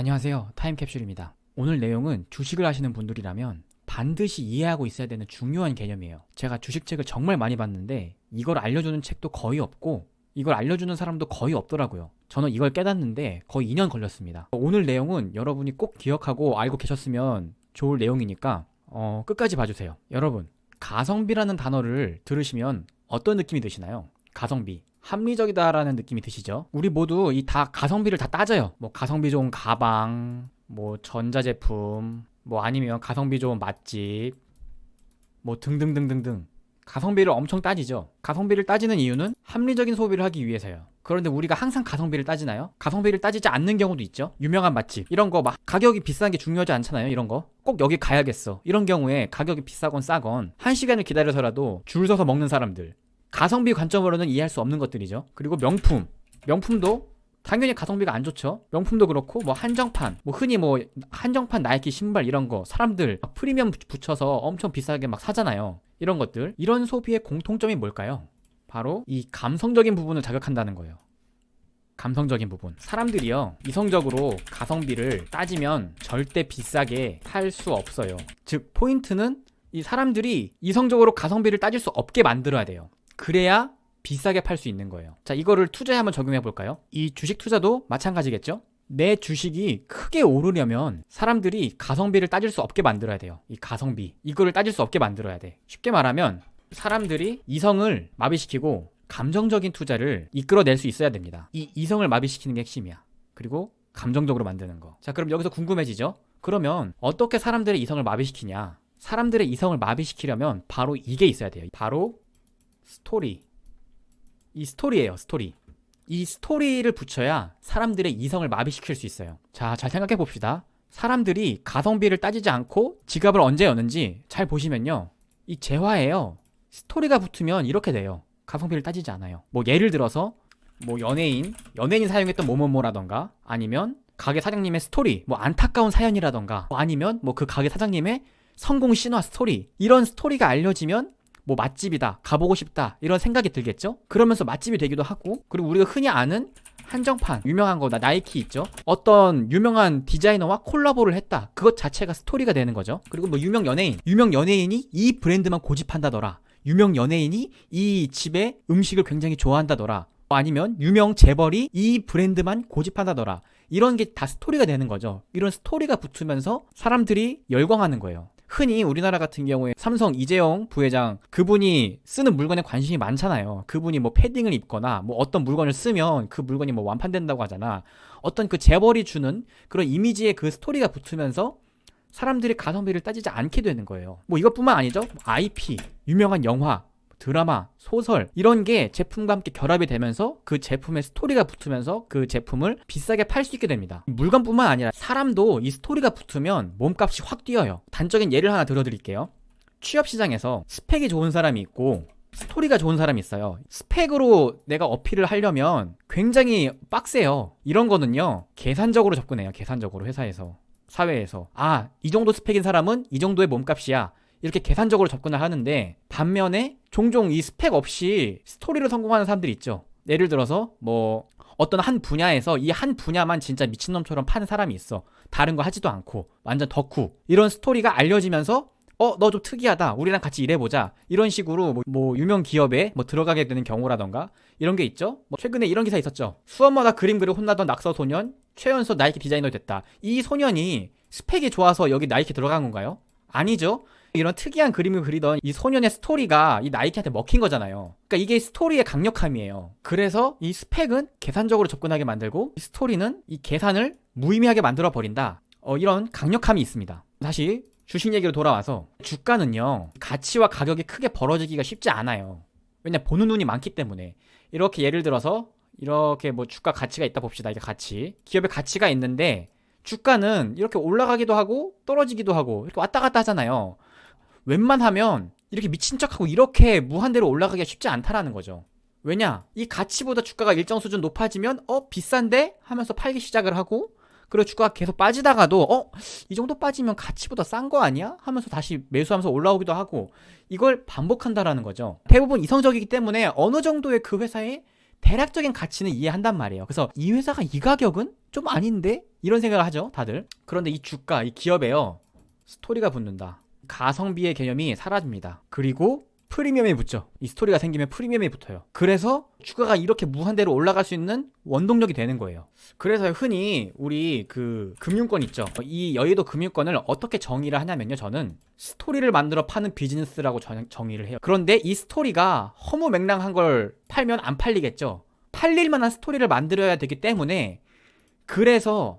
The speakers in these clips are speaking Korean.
안녕하세요. 타임캡슐입니다. 오늘 내용은 주식을 하시는 분들이라면 반드시 이해하고 있어야 되는 중요한 개념이에요. 제가 주식책을 정말 많이 봤는데 이걸 알려주는 책도 거의 없고 이걸 알려주는 사람도 거의 없더라고요. 저는 이걸 깨닫는데 거의 2년 걸렸습니다. 오늘 내용은 여러분이 꼭 기억하고 알고 계셨으면 좋을 내용이니까 끝까지 봐주세요. 여러분, 가성비라는 단어를 들으시면 어떤 느낌이 드시나요? 가성비. 합리적이다라는 느낌이 드시죠? 우리 모두 이 다 가성비를 다 따져요. 뭐 가성비 좋은 가방, 뭐 전자제품, 뭐 아니면 가성비 좋은 맛집, 뭐 등등등등등. 가성비를 엄청 따지죠. 가성비를 따지는 이유는 합리적인 소비를 하기 위해서요. 그런데 우리가 항상 가성비를 따지나요? 가성비를 따지지 않는 경우도 있죠. 유명한 맛집 이런 거 막 가격이 비싼 게 중요하지 않잖아요. 이런 거 꼭 여기 가야겠어. 이런 경우에 가격이 비싸건 싸건 1시간을 기다려서라도 줄 서서 먹는 사람들, 가성비 관점으로는 이해할 수 없는 것들이죠. 그리고 명품도 당연히 가성비가 안 좋죠. 명품도 그렇고 뭐 한정판, 뭐 흔히 뭐 한정판 나이키 신발 이런 거 사람들 막 프리미엄 붙여서 엄청 비싸게 막 사잖아요. 이런 것들, 이런 소비의 공통점이 뭘까요? 바로 이 감성적인 부분을 자극한다는 거예요. 감성적인 부분. 사람들이요, 이성적으로 가성비를 따지면 절대 비싸게 팔 수 없어요. 즉 포인트는 이 사람들이 이성적으로 가성비를 따질 수 없게 만들어야 돼요. 그래야 비싸게 팔 수 있는 거예요. 자, 이거를 투자에 한번 적용해 볼까요? 이 주식 투자도 마찬가지겠죠? 내 주식이 크게 오르려면 사람들이 가성비를 따질 수 없게 만들어야 돼요. 이 가성비, 이거를 따질 수 없게 만들어야 돼. 쉽게 말하면 사람들이 이성을 마비시키고 감정적인 투자를 이끌어낼 수 있어야 됩니다. 이 이성을 마비시키는 게 핵심이야. 그리고 감정적으로 만드는 거. 자, 그럼 여기서 궁금해지죠? 그러면 어떻게 사람들의 이성을 마비시키냐? 사람들의 이성을 마비시키려면 바로 이게 있어야 돼요. 바로 스토리. 이 스토리예요. 스토리. 이 스토리를 붙여야 사람들의 이성을 마비시킬 수 있어요. 자, 잘 생각해 봅시다. 사람들이 가성비를 따지지 않고 지갑을 언제 여는지 잘 보시면요, 이 재화예요. 스토리가 붙으면 이렇게 돼요. 가성비를 따지지 않아요. 뭐 예를 들어서 뭐 연예인이 사용했던 뭐뭐뭐라던가, 아니면 가게 사장님의 스토리, 뭐 안타까운 사연이라던가, 아니면 뭐 그 가게 사장님의 성공 신화 스토리, 이런 스토리가 알려지면 뭐 맛집이다, 가보고 싶다, 이런 생각이 들겠죠? 그러면서 맛집이 되기도 하고, 그리고 우리가 흔히 아는 한정판, 유명한 거, 나이키 있죠? 어떤 유명한 디자이너와 콜라보를 했다. 그것 자체가 스토리가 되는 거죠. 그리고 뭐 유명 연예인이 이 브랜드만 고집한다더라. 유명 연예인이 이 집의 음식을 굉장히 좋아한다더라. 아니면 유명 재벌이 이 브랜드만 고집한다더라. 이런 게 다 스토리가 되는 거죠. 이런 스토리가 붙으면서 사람들이 열광하는 거예요. 흔히 우리나라 같은 경우에 삼성 이재용 부회장, 그분이 쓰는 물건에 관심이 많잖아요. 그분이 뭐 패딩을 입거나 뭐 어떤 물건을 쓰면 그 물건이 뭐 완판된다고 하잖아. 어떤 그 재벌이 주는 그런 이미지에 그 스토리가 붙으면서 사람들이 가성비를 따지지 않게 되는 거예요. 뭐 이것뿐만 아니죠. IP, 유명한 영화, 드라마, 소설, 이런 게 제품과 함께 결합이 되면서 그 제품의 스토리가 붙으면서 그 제품을 비싸게 팔 수 있게 됩니다. 물건뿐만 아니라 사람도 이 스토리가 붙으면 몸값이 확 뛰어요. 단적인 예를 하나 들어드릴게요. 취업시장에서 스펙이 좋은 사람이 있고 스토리가 좋은 사람이 있어요. 스펙으로 내가 어필을 하려면 굉장히 빡세요. 이런 거는요, 계산적으로 접근해요. 계산적으로. 회사에서, 사회에서, 이 정도 스펙인 사람은 이 정도의 몸값이야, 이렇게 계산적으로 접근을 하는데, 반면에 종종 이 스펙 없이 스토리로 성공하는 사람들이 있죠. 예를 들어서 뭐 어떤 한 분야에서 이 한 분야만 진짜 미친놈처럼 파는 사람이 있어. 다른 거 하지도 않고 완전 덕후. 이런 스토리가 알려지면서 너 좀 특이하다, 우리랑 같이 일해보자, 이런 식으로 뭐 유명 기업에 뭐 들어가게 되는 경우라던가, 이런 게 있죠. 뭐 최근에 이런 기사 있었죠. 수업마다 그림 그려 혼나던 낙서 소년 최연소 나이키 디자이너 됐다. 이 소년이 스펙이 좋아서 여기 나이키 들어간 건가요? 아니죠. 이런 특이한 그림을 그리던 이 소년의 스토리가 이 나이키한테 먹힌 거잖아요. 그러니까 이게 스토리의 강력함이에요. 그래서 이 스펙은 계산적으로 접근하게 만들고, 이 스토리는 이 계산을 무의미하게 만들어 버린다. 이런 강력함이 있습니다. 다시 주식 얘기로 돌아와서, 주가는요, 가치와 가격이 크게 벌어지기가 쉽지 않아요. 왜냐, 보는 눈이 많기 때문에. 이렇게 예를 들어서 이렇게 뭐 주가 가치가 있다 봅시다. 이게 가치, 기업의 가치가 있는데 주가는 이렇게 올라가기도 하고 떨어지기도 하고 이렇게 왔다 갔다 하잖아요. 웬만하면 이렇게 미친 척하고 이렇게 무한대로 올라가기가 쉽지 않다라는 거죠. 왜냐, 이 가치보다 주가가 일정 수준 높아지면 비싼데 하면서 팔기 시작을 하고, 그리고 주가가 계속 빠지다가도 이 정도 빠지면 가치보다 싼 거 아니야? 하면서 다시 매수하면서 올라오기도 하고, 이걸 반복한다라는 거죠. 대부분 이성적이기 때문에 어느 정도의 그 회사의 대략적인 가치는 이해한단 말이에요. 그래서 이 회사가 이 가격은 좀 아닌데? 이런 생각을 하죠, 다들. 그런데 이 주가, 이 기업에요, 스토리가 붙는다. 가성비의 개념이 사라집니다. 그리고 프리미엄이 붙죠. 이 스토리가 생기면 프리미엄이 붙어요. 그래서 주가가 이렇게 무한대로 올라갈 수 있는 원동력이 되는 거예요. 그래서 흔히 우리 그 금융권 있죠. 이 여의도 금융권을 어떻게 정의를 하냐면요. 저는 스토리를 만들어 파는 비즈니스라고 정의를 해요. 그런데 이 스토리가 허무맹랑한 걸 팔면 안 팔리겠죠. 팔릴 만한 스토리를 만들어야 되기 때문에, 그래서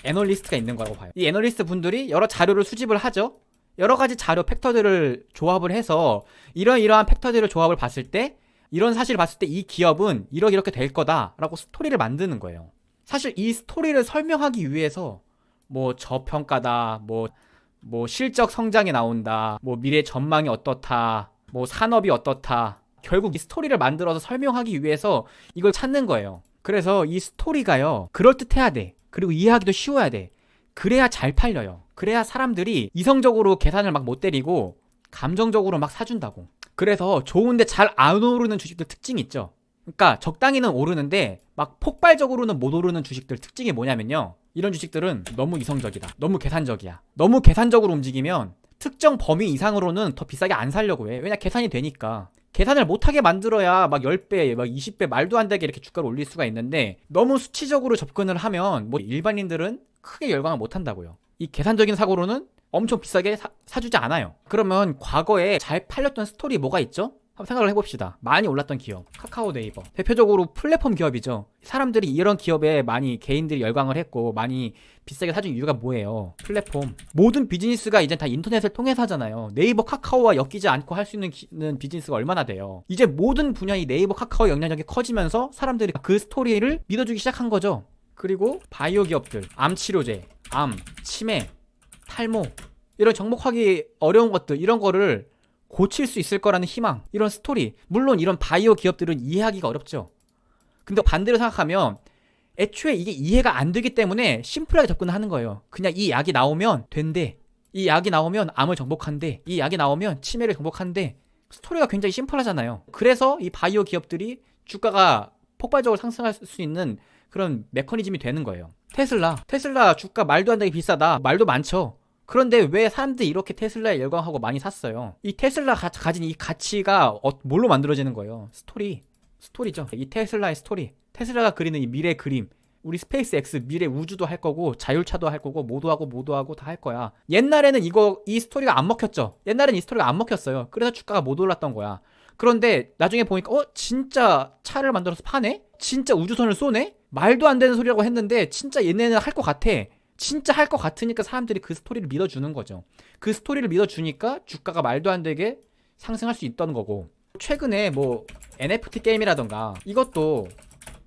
애널리스트가 있는 거라고 봐요. 이 애널리스트 분들이 여러 자료를 수집을 하죠. 여러 가지 자료 팩터들을 조합을 해서 이러한 팩터들을 조합을 봤을 때, 이런 사실을 봤을 때 이 기업은 이렇게 될 거다라고 스토리를 만드는 거예요. 사실 이 스토리를 설명하기 위해서 뭐 저평가다, 뭐 실적 성장이 나온다, 뭐 미래 전망이 어떻다, 뭐 산업이 어떻다, 결국 이 스토리를 만들어서 설명하기 위해서 이걸 찾는 거예요. 그래서 이 스토리가요, 그럴듯해야 돼. 그리고 이해하기도 쉬워야 돼. 그래야 잘 팔려요. 그래야 사람들이 이성적으로 계산을 막 못 때리고 감정적으로 막 사준다고. 그래서 좋은데 잘 안 오르는 주식들 특징이 있죠. 그러니까 적당히는 오르는데 막 폭발적으로는 못 오르는 주식들 특징이 뭐냐면요, 이런 주식들은 너무 이성적이다, 너무 계산적이야. 너무 계산적으로 움직이면 특정 범위 이상으로는 더 비싸게 안 사려고 해. 왜냐, 계산이 되니까. 계산을 못하게 만들어야 막 10배, 막 20배 말도 안 되게 이렇게 주가를 올릴 수가 있는데, 너무 수치적으로 접근을 하면 뭐 일반인들은 크게 열광을 못 한다고요. 이 계산적인 사고로는 엄청 비싸게 사주지 않아요. 그러면 과거에 잘 팔렸던 스토리 뭐가 있죠? 한번 생각을 해봅시다. 많이 올랐던 기업, 카카오, 네이버. 대표적으로 플랫폼 기업이죠. 사람들이 이런 기업에 많이 개인들이 열광을 했고 많이 비싸게 사준 이유가 뭐예요? 플랫폼. 모든 비즈니스가 이제 다 인터넷을 통해서 하잖아요. 네이버, 카카오와 엮이지 않고 할 수 있는 비즈니스가 얼마나 돼요? 이제 모든 분야의 네이버, 카카오 영향력이 커지면서 사람들이 그 스토리를 믿어주기 시작한 거죠. 그리고 바이오 기업들, 암 치료제, 암, 치매, 탈모, 이런 접목하기 어려운 것들, 이런 거를 고칠 수 있을 거라는 희망, 이런 스토리. 물론 이런 바이오 기업들은 이해하기가 어렵죠. 근데 반대로 생각하면 애초에 이게 이해가 안 되기 때문에 심플하게 접근하는 거예요. 그냥 이 약이 나오면 된대, 이 약이 나오면 암을 정복한대, 이 약이 나오면 치매를 정복한대. 스토리가 굉장히 심플하잖아요. 그래서 이 바이오 기업들이 주가가 폭발적으로 상승할 수 있는 그런 메커니즘이 되는 거예요. 테슬라 주가 말도 안 되게 비싸다, 말도 많죠. 그런데 왜 사람들이 이렇게 테슬라에 열광하고 많이 샀어요? 이 테슬라가 가진 이 가치가 뭘로 만들어지는 거예요? 스토리죠. 이 테슬라의 스토리, 테슬라가 그리는 이 미래 그림. 우리 스페이스 X 미래 우주도 할 거고 자율차도 할 거고 모두하고 다 할 거야. 옛날에는 이 스토리가 안 먹혔죠. 옛날에는 이 스토리가 안 먹혔어요. 그래서 주가가 못 올랐던 거야. 그런데 나중에 보니까 진짜 차를 만들어서 파네? 진짜 우주선을 쏘네? 말도 안 되는 소리라고 했는데 진짜 얘네는 할 것 같아. 진짜 할 것 같으니까 사람들이 그 스토리를 믿어주는 거죠. 그 스토리를 믿어주니까 주가가 말도 안 되게 상승할 수 있던 거고, 최근에 뭐 NFT 게임이라던가 이것도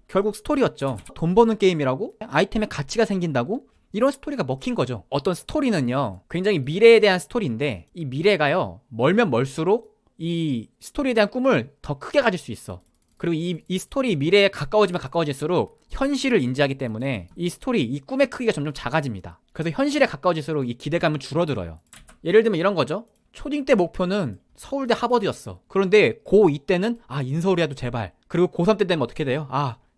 결국 스토리였죠. 돈 버는 게임이라고? 아이템에 가치가 생긴다고? 이런 스토리가 먹힌 거죠. 어떤 스토리는요, 굉장히 미래에 대한 스토리인데 이 미래가요, 멀면 멀수록 이 스토리에 대한 꿈을 더 크게 가질 수 있어. 그리고 이 스토리 미래에 가까워지면 가까워질수록 현실을 인지하기 때문에 이 스토리, 이 꿈의 크기가 점점 작아집니다. 그래서 현실에 가까워질수록 이 기대감은 줄어들어요. 예를 들면 이런 거죠. 초딩 때 목표는 서울대 하버드였어. 그런데 고2 때는 인서울이라도 제발. 그리고 고3 때 되면 어떻게 돼요?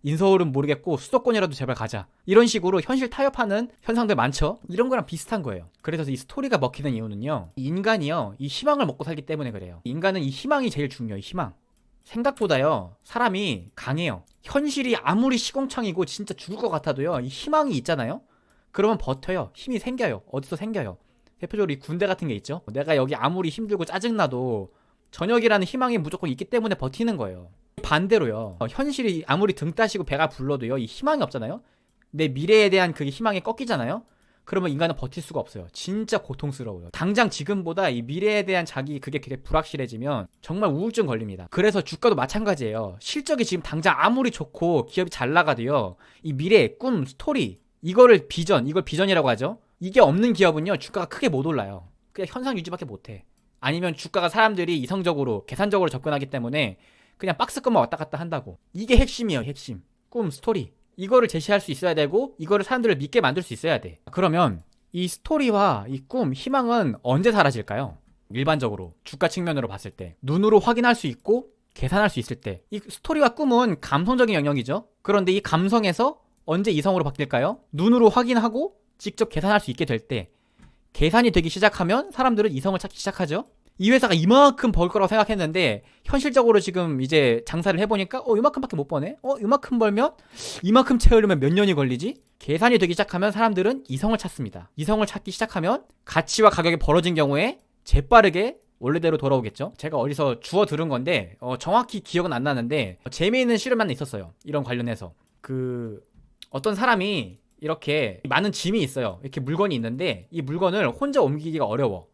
인서울은 모르겠고 수도권이라도 제발 가자. 이런 식으로 현실 타협하는 현상들 많죠. 이런 거랑 비슷한 거예요. 그래서 이 스토리가 먹히는 이유는요, 인간이요, 이 희망을 먹고 살기 때문에 그래요. 인간은 이 희망이 제일 중요해요. 희망. 생각보다요, 사람이 강해요. 현실이 아무리 시공창이고 진짜 죽을 것 같아도요, 이 희망이 있잖아요. 그러면 버텨요. 힘이 생겨요. 어디서 생겨요? 대표적으로 이 군대 같은 게 있죠. 내가 여기 아무리 힘들고 짜증나도 저녁이라는 희망이 무조건 있기 때문에 버티는 거예요. 반대로요, 현실이 아무리 등 따시고 배가 불러도요, 이 희망이 없잖아요. 내 미래에 대한 그게 희망이 꺾이잖아요. 그러면 인간은 버틸 수가 없어요. 진짜 고통스러워요. 당장 지금보다 이 미래에 대한 그게 되게 불확실해지면 정말 우울증 걸립니다. 그래서 주가도 마찬가지예요. 실적이 지금 당장 아무리 좋고 기업이 잘 나가도요, 이 미래, 꿈, 스토리, 이걸 비전이라고 하죠. 이게 없는 기업은요, 주가가 크게 못 올라요. 그냥 현상 유지밖에 못해. 아니면 주가가 사람들이 이성적으로, 계산적으로 접근하기 때문에 그냥 박스권만 왔다 갔다 한다고. 이게 핵심이에요, 핵심. 꿈, 스토리. 이거를 제시할 수 있어야 되고, 이거를 사람들을 믿게 만들 수 있어야 돼. 그러면 이 스토리와 이 꿈, 희망은 언제 사라질까요? 일반적으로 주가 측면으로 봤을 때 눈으로 확인할 수 있고 계산할 수 있을 때, 이 스토리와 꿈은 감성적인 영역이죠. 그런데 이 감성에서 언제 이성으로 바뀔까요? 눈으로 확인하고 직접 계산할 수 있게 될 때, 계산이 되기 시작하면 사람들은 이성을 찾기 시작하죠. 이 회사가 이만큼 벌 거라고 생각했는데 현실적으로 지금 이제 장사를 해보니까 이만큼밖에 못 버네? 이만큼 벌면 이만큼 채우려면 몇 년이 걸리지? 계산이 되기 시작하면 사람들은 이성을 찾습니다. 이성을 찾기 시작하면 가치와 가격이 벌어진 경우에 재빠르게 원래대로 돌아오겠죠. 제가 어디서 주워 들은 건데 정확히 기억은 안 나는데 재미있는 실험이 하나 있었어요. 이런 관련해서 어떤 사람이 이렇게 많은 짐이 있어요. 이렇게 물건이 있는데 이 물건을 혼자 옮기기가 어려워.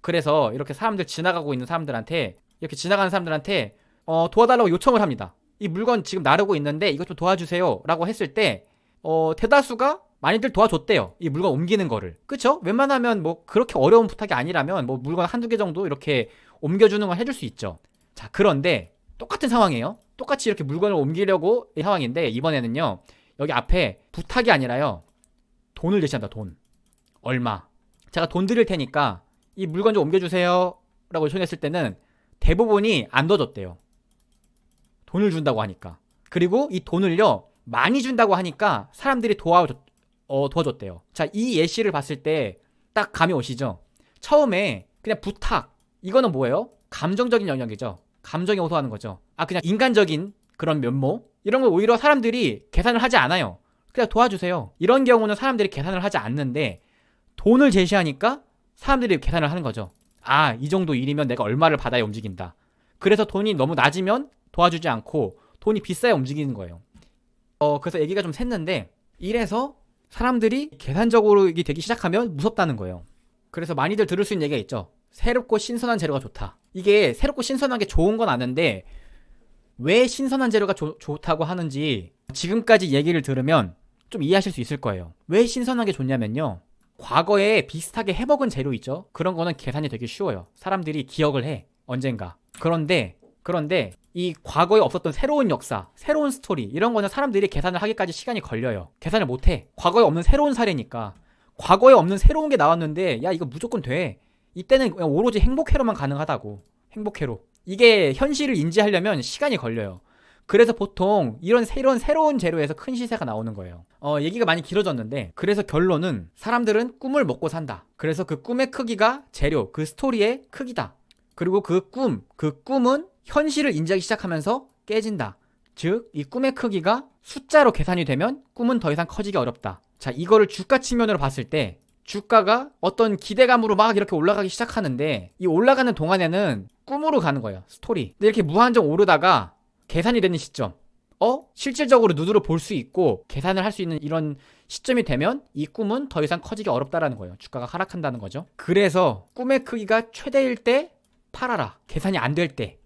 그래서 이렇게 사람들 지나가고 있는 사람들한테 이렇게 지나가는 사람들한테 도와달라고 요청을 합니다. 이 물건 지금 나르고 있는데 이것 좀 도와주세요 라고 했을 때 대다수가 많이들 도와줬대요. 이 물건 옮기는 거를. 그쵸? 웬만하면 뭐 그렇게 어려운 부탁이 아니라면 뭐 물건 한두 개 정도 이렇게 옮겨주는 건 해줄 수 있죠. 자, 그런데 똑같은 상황이에요. 똑같이 이렇게 물건을 옮기려고 이 상황인데 이번에는요. 여기 앞에 부탁이 아니라요. 돈을 제시한다. 돈. 얼마. 제가 돈 드릴 테니까 이 물건 좀 옮겨주세요 라고 요청했을 때는 대부분이 안 넣어줬대요. 돈을 준다고 하니까. 그리고 이 돈을요. 많이 준다고 하니까 사람들이 도와줬대요. 자, 이 예시를 봤을 때 딱 감이 오시죠? 처음에 그냥 부탁. 이거는 뭐예요? 감정적인 영역이죠. 감정에 호소하는 거죠. 그냥 인간적인 그런 면모. 이런 걸 오히려 사람들이 계산을 하지 않아요. 그냥 도와주세요. 이런 경우는 사람들이 계산을 하지 않는데 돈을 제시하니까 사람들이 계산을 하는 거죠. 이 정도 일이면 내가 얼마를 받아야 움직인다. 그래서 돈이 너무 낮으면 도와주지 않고 돈이 비싸야 움직이는 거예요. 그래서 얘기가 좀 샜는데 이래서 사람들이 계산적으로 이게 되기 시작하면 무섭다는 거예요. 그래서 많이들 들을 수 있는 얘기가 있죠. 새롭고 신선한 재료가 좋다. 이게 새롭고 신선한 게 좋은 건 아는데 왜 신선한 재료가 좋다고 하는지 지금까지 얘기를 들으면 좀 이해하실 수 있을 거예요. 왜 신선한 게 좋냐면요. 과거에 비슷하게 해먹은 재료 있죠. 그런 거는 계산이 되게 쉬워요. 사람들이 기억을 해. 언젠가. 그런데 이 과거에 없었던 새로운 역사, 새로운 스토리 이런 거는 사람들이 계산을 하기까지 시간이 걸려요. 계산을 못해. 과거에 없는 새로운 사례니까. 과거에 없는 새로운 게 나왔는데 야 이거 무조건 돼. 이때는 그냥 오로지 행복회로만 가능하다고. 행복회로. 이게 현실을 인지하려면 시간이 걸려요. 그래서 보통 이런 새로운 재료에서 큰 시세가 나오는 거예요. 얘기가 많이 길어졌는데 그래서 결론은 사람들은 꿈을 먹고 산다. 그래서 그 꿈의 크기가 재료, 그 스토리의 크기다. 그리고 그 꿈은 현실을 인지하기 시작하면서 깨진다. 즉, 이 꿈의 크기가 숫자로 계산이 되면 꿈은 더 이상 커지기 어렵다. 자, 이거를 주가 측면으로 봤을 때 주가가 어떤 기대감으로 막 이렇게 올라가기 시작하는데 이 올라가는 동안에는 꿈으로 가는 거예요. 스토리. 근데 이렇게 무한정 오르다가 계산이 되는 시점. 실질적으로 눈으로 볼 수 있고 계산을 할 수 있는 이런 시점이 되면 이 꿈은 더 이상 커지기 어렵다라는 거예요. 주가가 하락한다는 거죠. 그래서 꿈의 크기가 최대일 때 팔아라. 계산이 안 될 때.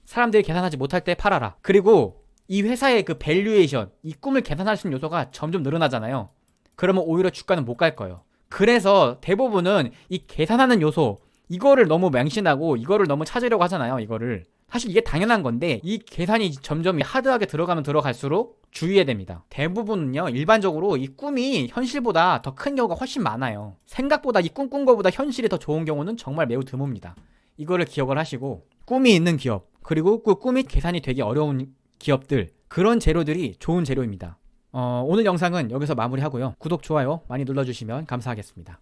사람들이 계산하지 못할 때 팔아라. 그리고 이 회사의 그 밸류에이션, 이 꿈을 계산할 수 있는 요소가 점점 늘어나잖아요. 그러면 오히려 주가는 못 갈 거예요. 그래서 대부분은 이 계산하는 요소, 이거를 너무 맹신하고 이거를 너무 찾으려고 하잖아요. 이거를. 사실 이게 당연한 건데 이 계산이 점점 하드하게 들어가면 들어갈수록 주의해야 됩니다. 대부분은요. 일반적으로 이 꿈이 현실보다 더 큰 경우가 훨씬 많아요. 생각보다 이 꿈꾼 거보다 현실이 더 좋은 경우는 정말 매우 드뭅니다. 이거를 기억을 하시고 꿈이 있는 기업 그리고 그 꿈이 계산이 되기 어려운 기업들 그런 재료들이 좋은 재료입니다. 오늘 영상은 여기서 마무리하고요. 구독, 좋아요 많이 눌러주시면 감사하겠습니다.